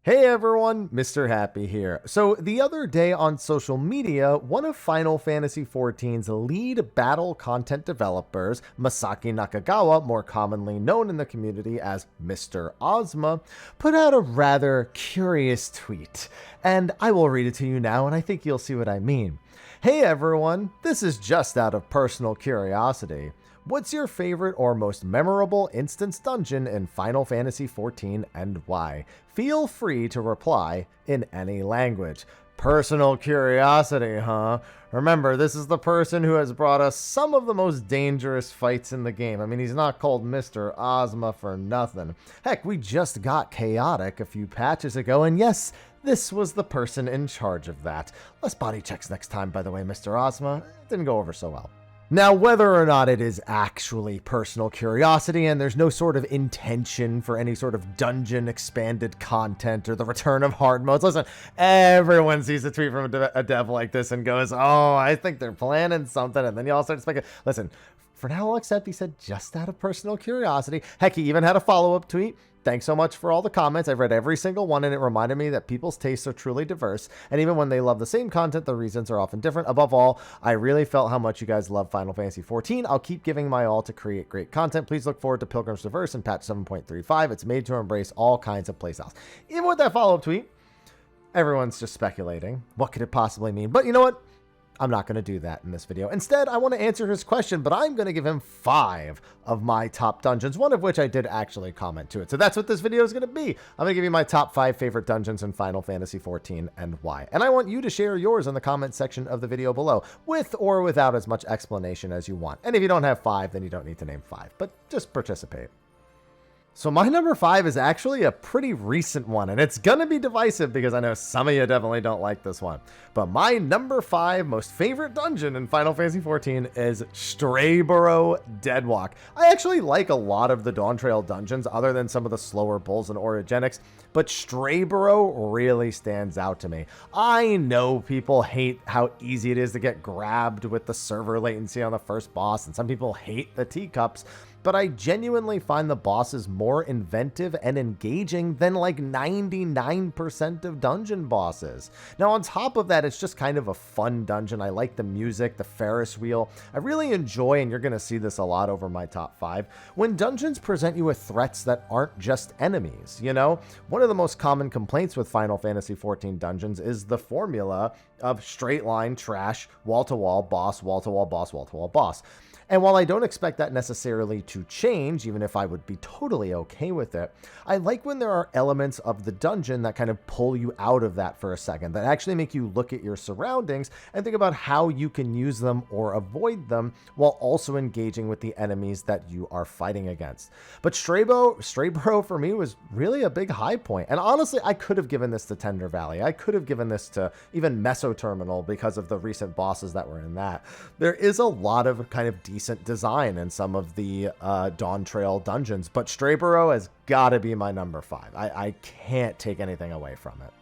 Hey everyone, Mr. Happy here. So the other day on social media, one of Final Fantasy XIV's lead battle content developers, Masaki Nakagawa, more commonly known in the community as Mr. Ozma, put out a rather curious tweet. And I will read it to you now, and I think you'll see what I mean. Hey everyone, this is just out of personal curiosity. What's your favorite or most memorable instance dungeon in Final Fantasy XIV and why? Feel free to reply in any language. Personal curiosity, huh? Remember, this is the person who has brought us some of the most dangerous fights in the game. I mean, he's not called Mr. Ozma for nothing. Heck, we just got Chaotic a few patches ago, and yes, this was the person in charge of that. Less body checks next time, by the way, Mr. Ozma. Didn't go over so well. Now, whether or not it is actually personal curiosity and there's no sort of intention for any sort of dungeon expanded content or the return of hard modes, listen, everyone sees a tweet from a dev like this and goes, oh, I think they're planning something, and then you all start speculating. Listen, for now, I'll accept he said just out of personal curiosity. Heck, he even had a follow-up tweet. Thanks so much for all the comments. I've read every single one, and it reminded me that people's tastes are truly diverse. And even when they love the same content, the reasons are often different. Above all, I really felt how much you guys love Final Fantasy XIV. I'll keep giving my all to create great content. Please look forward to Pilgrim's Traverse and patch 7.35. It's made to embrace all kinds of playstyles. Even with that follow-up tweet, everyone's just speculating. What could it possibly mean? But you know what? I'm not going to do that in this video. Instead, I want to answer his question, but I'm going to give him 5 of my top dungeons, one of which I did actually comment to it. So that's what this video is going to be. I'm going to give you my top 5 favorite dungeons in Final Fantasy XIV and why. And I want you to share yours in the comment section of the video below, with or without as much explanation as you want. And if you don't have 5, then you don't need to name 5, but just participate. So my number 5 is actually a pretty recent one, and it's gonna be divisive because I know some of you definitely don't like this one. But my number 5 most favorite dungeon in Final Fantasy XIV is Strayboro Deadwalk. I actually like a lot of the Dawn Trail dungeons other than some of the slower pulls and orogenics, but Strayboro really stands out to me. I know people hate how easy it is to get grabbed with the server latency on the first boss, and some people hate the teacups, but I genuinely find the bosses more inventive and engaging than like 99% of dungeon bosses. Now, on top of that, it's just kind of a fun dungeon. I like the music, the Ferris wheel. I really enjoy, and you're going to see this a lot over my top 5, when dungeons present you with threats that aren't just enemies, you know? One of the most common complaints with Final Fantasy XIV dungeons is the formula of straight line, trash, wall-to-wall, boss, wall-to-wall, boss, wall-to-wall, boss. And while I don't expect that necessarily to change, even if I would be totally okay with it, I like when there are elements of the dungeon that kind of pull you out of that for a second, that actually make you look at your surroundings and think about how you can use them or avoid them while also engaging with the enemies that you are fighting against. But Strayboro for me was really a big high point. And honestly, I could have given this to Tender Valley. I could have given this to even Meso Terminal because of the recent bosses that were in that. There is a lot of kind of decent design in some of the Dawn Trail dungeons, but Strayboro has got to be my number 5. I can't take anything away from it.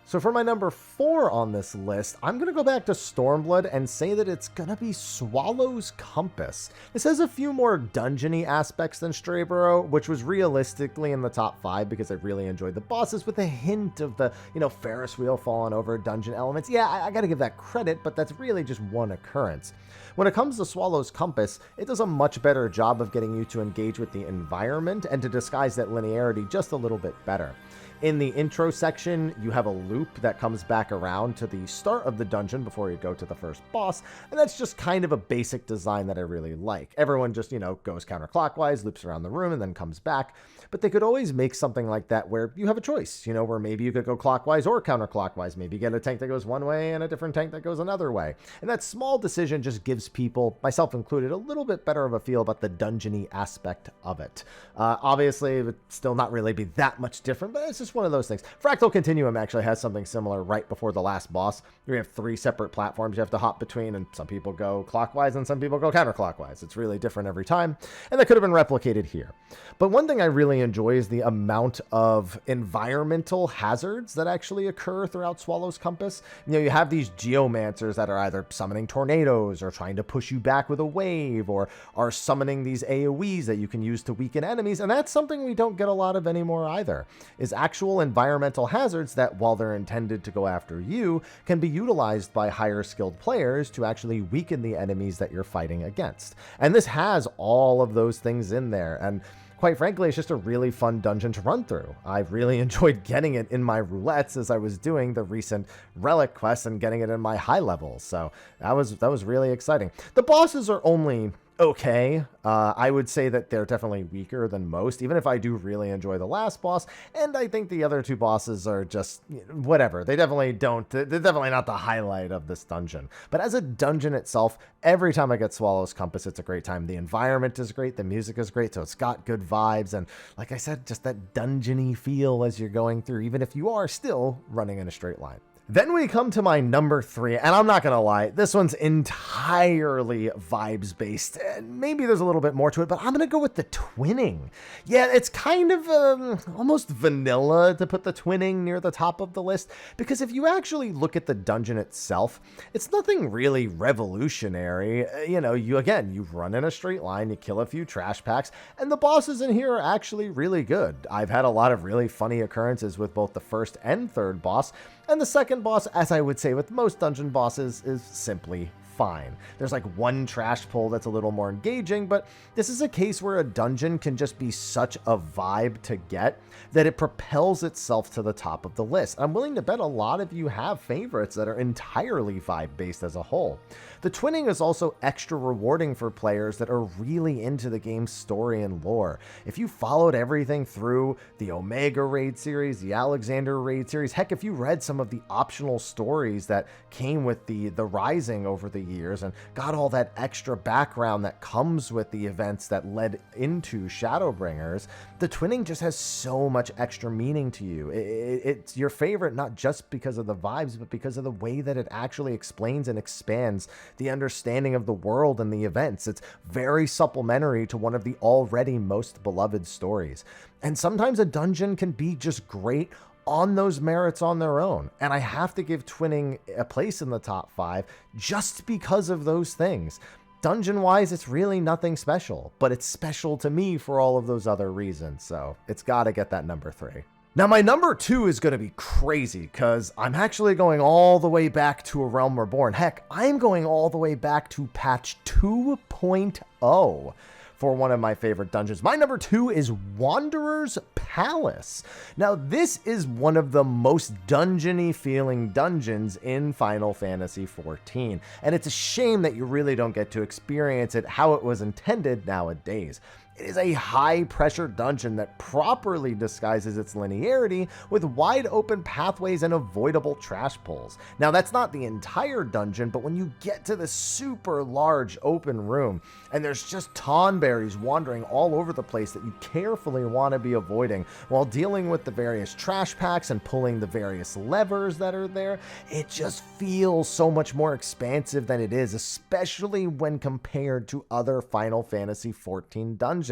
So for my number 4 on this list, I'm going to go back to Stormblood and say that it's going to be Swallow's Compass. This has a few more dungeony aspects than Strayboro, which was realistically in the top 5 because I really enjoyed the bosses with a hint of the, Ferris wheel falling over dungeon elements. Yeah, I got to give that credit, but that's really just one occurrence. When it comes to Swallow's Compass, it does a much better job of getting you to engage with the environment and to disguise that linearity just a little bit better. In the intro section, you have a loop that comes back around to the start of the dungeon before you go to the first boss, and that's just kind of a basic design that I really like. Everyone just, goes counterclockwise, loops around the room, and then comes back. But they could always make something like that where you have a choice, where maybe you could go clockwise or counterclockwise. Maybe you get a tank that goes one way and a different tank that goes another way. And that small decision just gives people, myself included, a little bit better of a feel about the dungeony aspect of it. Obviously, it would still not really be that much different, but it's just one of those things. Fractal Continuum actually has something similar right before the last boss. We have 3 separate platforms you have to hop between, and some people go clockwise and some people go counterclockwise. It's really different every time, and that could have been replicated here. But one thing I really enjoy is the amount of environmental hazards that actually occur throughout Swallow's Compass. You have these geomancers that are either summoning tornadoes or trying to push you back with a wave, or are summoning these AoEs that you can use to weaken enemies, and that's something we don't get a lot of anymore either, is actually actual environmental hazards that, while they're intended to go after you, can be utilized by higher skilled players to actually weaken the enemies that you're fighting against. And this has all of those things in there, and quite frankly, it's just a really fun dungeon to run through. I really enjoyed getting it in my roulettes as I was doing the recent relic quests and getting it in my high levels. So that was really exciting. The bosses are only okay. I would say that they're definitely weaker than most, even if I do really enjoy the last boss. And I think the other two bosses are just whatever. They're definitely not the highlight of this dungeon. But as a dungeon itself, every time I get Swallow's Compass, it's a great time. The environment is great. The music is great. So it's got good vibes. And like I said, just that dungeon-y feel as you're going through, even if you are still running in a straight line. Then we come to my number 3, and I'm not going to lie, this one's entirely vibes-based. Maybe there's a little bit more to it, but I'm going to go with the twinning. Yeah, it's kind of almost vanilla to put the twinning near the top of the list, because if you actually look at the dungeon itself, it's nothing really revolutionary. You run in a straight line, you kill a few trash packs, and the bosses in here are actually really good. I've had a lot of really funny occurrences with both the first and third boss, and the second boss, as I would say with most dungeon bosses, is simply fine. There's like one trash pull that's a little more engaging, but this is a case where a dungeon can just be such a vibe to get that it propels itself to the top of the list. I'm willing to bet a lot of you have favorites that are entirely vibe-based as a whole. The twinning is also extra rewarding for players that are really into the game's story and lore. If you followed everything through the Omega raid series, the Alexander raid series, heck, if you read some of the optional stories that came with the Rising over the years and got all that extra background that comes with the events that led into Shadowbringers, the twinning just has so much extra meaning to you. It's your favorite not just because of the vibes, but because of the way that it actually explains and expands the understanding of the world and the events. It's very supplementary to one of the already most beloved stories. And sometimes a dungeon can be just great on those merits on their own. And I have to give twinning a place in the top 5 just because of those things. Dungeon-wise, it's really nothing special, but it's special to me for all of those other reasons, so it's got to get that number 3. Now, my number 2 is going to be crazy, because I'm actually going all the way back to A Realm Reborn. Heck, I'm going all the way back to patch 2.0 for one of my favorite dungeons. My number 2 is Wanderer's Palace. Now, this is one of the most dungeony feeling dungeons in Final Fantasy XIV, and it's a shame that you really don't get to experience it how it was intended nowadays. It is a high-pressure dungeon that properly disguises its linearity with wide open pathways and avoidable trash pulls. Now, that's not the entire dungeon, but when you get to the super large open room, and there's just tonberries wandering all over the place that you carefully want to be avoiding while dealing with the various trash packs and pulling the various levers that are there, it just feels so much more expansive than it is, especially when compared to other Final Fantasy XIV dungeons.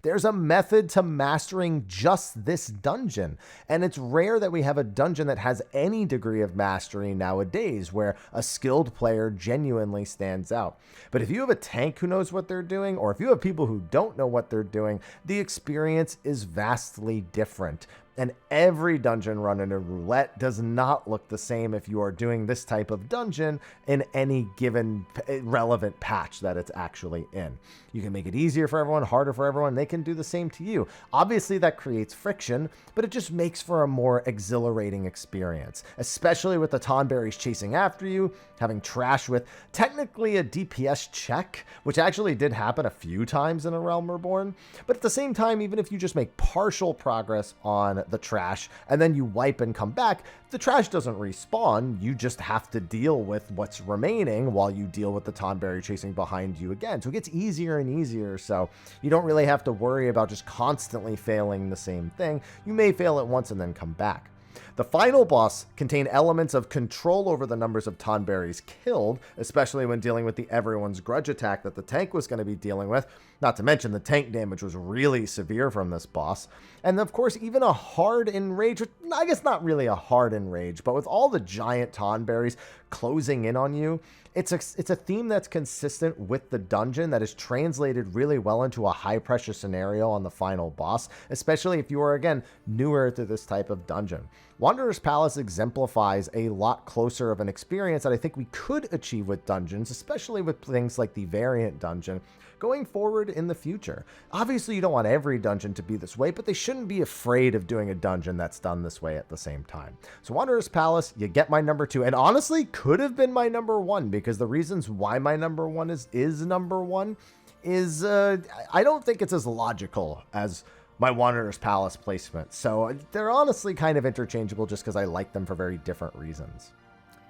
There's a method to mastering just this dungeon, and it's rare that we have a dungeon that has any degree of mastery nowadays where a skilled player genuinely stands out. But if you have a tank who knows what they're doing, or if you have people who don't know what they're doing, the experience is vastly different. And every dungeon run in a roulette does not look the same if you are doing this type of dungeon in any given relevant patch that it's actually in. You can make it easier for everyone, harder for everyone. They can do the same to you. Obviously, that creates friction, but it just makes for a more exhilarating experience, especially with the Tonberries chasing after you, having trash with technically a DPS check, which actually did happen a few times in A Realm Reborn. But at the same time, even if you just make partial progress on the trash and then you wipe and come back, the trash doesn't respawn. You just have to deal with what's remaining while you deal with the Tonberry chasing behind you again. So it gets easier and easier, so you don't really have to worry about just constantly failing the same thing. You may fail it once and then come back. The final boss contained elements of control over the numbers of Tonberries killed, especially when dealing with the everyone's grudge attack that the tank was going to be dealing with. Not to mention the tank damage was really severe from this boss. And of course, even a hard enrage, I guess not really a hard enrage, but with all the giant Tonberries closing in on you, it's a theme that's consistent with the dungeon that is translated really well into a high pressure scenario on the final boss, especially if you are, again, newer to this type of dungeon. Wanderer's Palace exemplifies a lot closer of an experience that I think we could achieve with dungeons, especially with things like the variant dungeon, going forward in the future. Obviously, you don't want every dungeon to be this way, but they shouldn't be afraid of doing a dungeon that's done this way at the same time. So Wanderer's Palace, you get my number 2, and honestly could have been my number 1, because the reasons why my number 1 is number 1 is I don't think it's as logical as my Wanderer's Palace placement. So they're honestly kind of interchangeable just because I like them for very different reasons.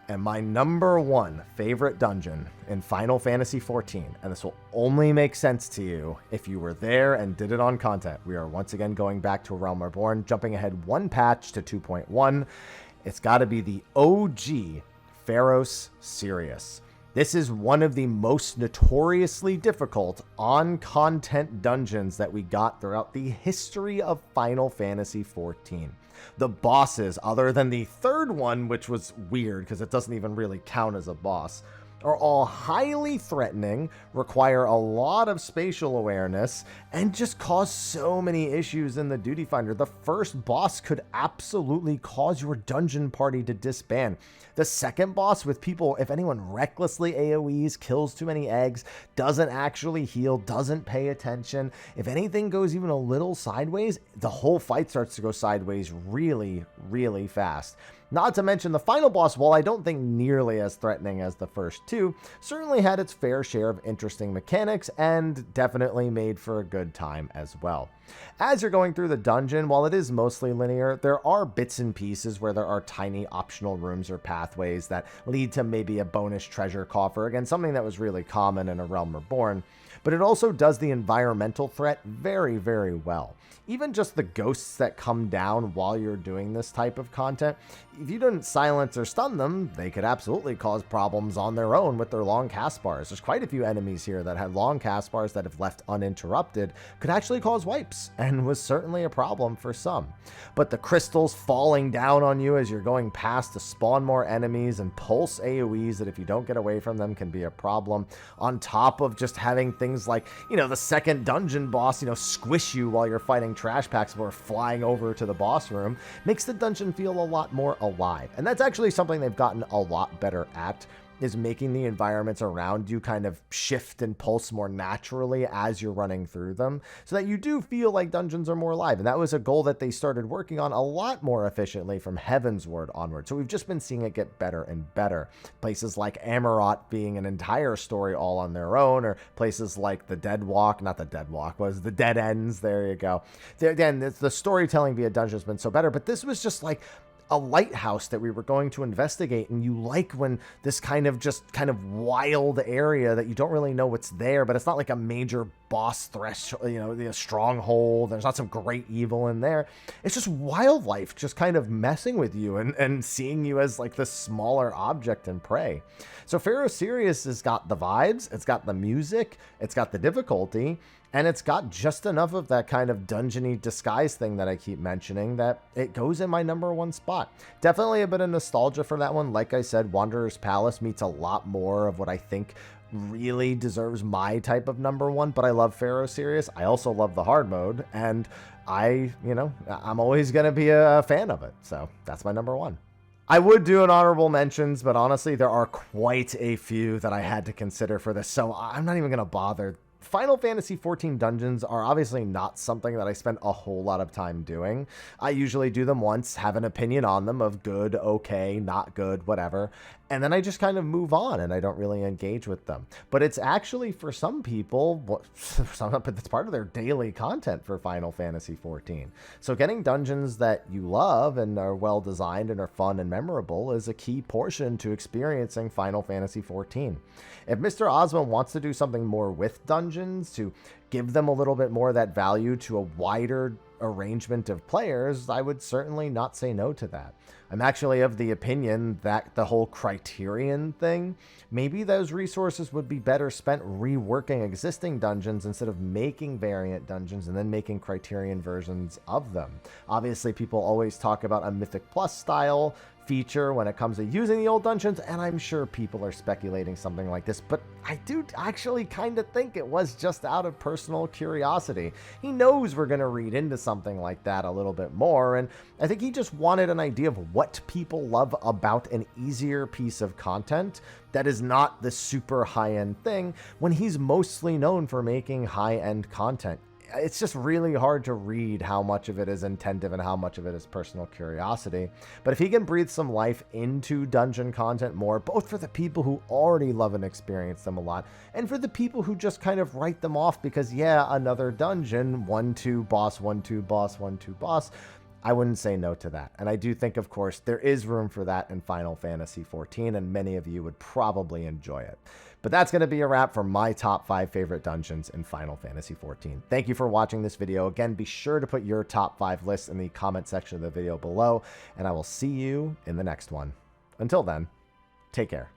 And my number 1 favorite dungeon in Final Fantasy XIV, and this will only make sense to you if you were there and did it on content. We are once again going back to Realm Reborn, jumping ahead 1 patch to 2.1. It's got to be the OG Pharos Sirius. This is one of the most notoriously difficult on-content dungeons that we got throughout the history of Final Fantasy XIV. The bosses, other than the third one, which was weird because it doesn't even really count as a boss, are all highly threatening, require a lot of spatial awareness, and just cause so many issues in the Duty Finder. The first boss could absolutely cause your dungeon party to disband. The second boss, with people, if anyone recklessly AoEs, kills too many eggs, doesn't actually heal, doesn't pay attention, if anything goes even a little sideways, the whole fight starts to go sideways really, really fast. Not to mention the final boss, while I don't think nearly as threatening as the first two, certainly had its fair share of interesting mechanics and definitely made for a good time as well. As you're going through the dungeon, while it is mostly linear, there are bits and pieces where there are tiny optional rooms or pathways that lead to maybe a bonus treasure coffer, again, something that was really common in A Realm Reborn. But it also does the environmental threat very, very well. Even just the ghosts that come down while you're doing this type of content, if you didn't silence or stun them, they could absolutely cause problems on their own with their long cast bars. There's quite a few enemies here that have long cast bars that, if left uninterrupted, could actually cause wipes, and was certainly a problem for some. But the crystals falling down on you as you're going past to spawn more enemies and pulse AoEs that, if you don't get away from them, can be a problem. On top of just having things like, the second dungeon boss, squish you while you're fighting trash packs before flying over to the boss room, makes the dungeon feel a lot more alive. And that's actually something they've gotten a lot better at, is making the environments around you kind of shift and pulse more naturally as you're running through them, so that you do feel like dungeons are more alive. And that was a goal that they started working on a lot more efficiently from Heavensward onward. So we've just been seeing it get better and better. Places like Amarot being an entire story all on their own, or places like the Deadwalk, not the Deadwalk, was the Dead Ends, there you go. Again, the storytelling via dungeons has been so better, but this was just like a lighthouse that we were going to investigate, and you like when this kind of wild area that you don't really know what's there, but it's not like a major boss threshold, the stronghold. There's not some great evil in there. It's just wildlife just kind of messing with you and seeing you as like this smaller object and prey. So Pharos Sirius has got the vibes, it's got the music, it's got the difficulty, and it's got just enough of that kind of dungeon-y disguise thing that I keep mentioning that it goes in my number 1 spot. Definitely a bit of nostalgia for that one. Like I said, Wanderer's Palace meets a lot more of what I think really deserves my type of number 1, but I love Pharos Sirius. I also love the hard mode, and I'm always going to be a fan of it. So that's my number 1. I would do an honorable mentions, but honestly, there are quite a few that I had to consider for this, so I'm not even going to bother. Final Fantasy XIV dungeons are obviously not something that I spend a whole lot of time doing. I usually do them once, have an opinion on them of good, okay, not good, whatever, and then I just kind of move on and I don't really engage with them. But it's actually, for some people, it's part of their daily content for Final Fantasy XIV. So getting dungeons that you love and are well designed and are fun and memorable is a key portion to experiencing Final Fantasy XIV. If Mr. Osmond wants to do something more with dungeons, to give them a little bit more of that value to a wider arrangement of players, I would certainly not say no to that. I'm actually of the opinion that the whole Criterion thing, maybe those resources would be better spent reworking existing dungeons instead of making variant dungeons and then making Criterion versions of them. Obviously, people always talk about a Mythic Plus style feature when it comes to using the old dungeons, and I'm sure people are speculating something like this, but I do actually kind of think it was just out of personal curiosity. He knows we're going to read into something like that a little bit more, and I think he just wanted an idea of what people love about an easier piece of content that is not the super high-end thing when he's mostly known for making high-end content. It's just really hard to read how much of it is intentive and how much of it is personal curiosity. But if he can breathe some life into dungeon content more, both for the people who already love and experience them a lot, and for the people who just kind of write them off because, yeah, another dungeon, 1-2 boss, 1-2 boss, 1-2 boss, I wouldn't say no to that. And I do think, of course, there is room for that in Final Fantasy XIV, and many of you would probably enjoy it. But that's going to be a wrap for my top 5 favorite dungeons in Final Fantasy XIV. Thank you for watching this video. Again, be sure to put your top 5 lists in the comment section of the video below, and I will see you in the next one. Until then, take care.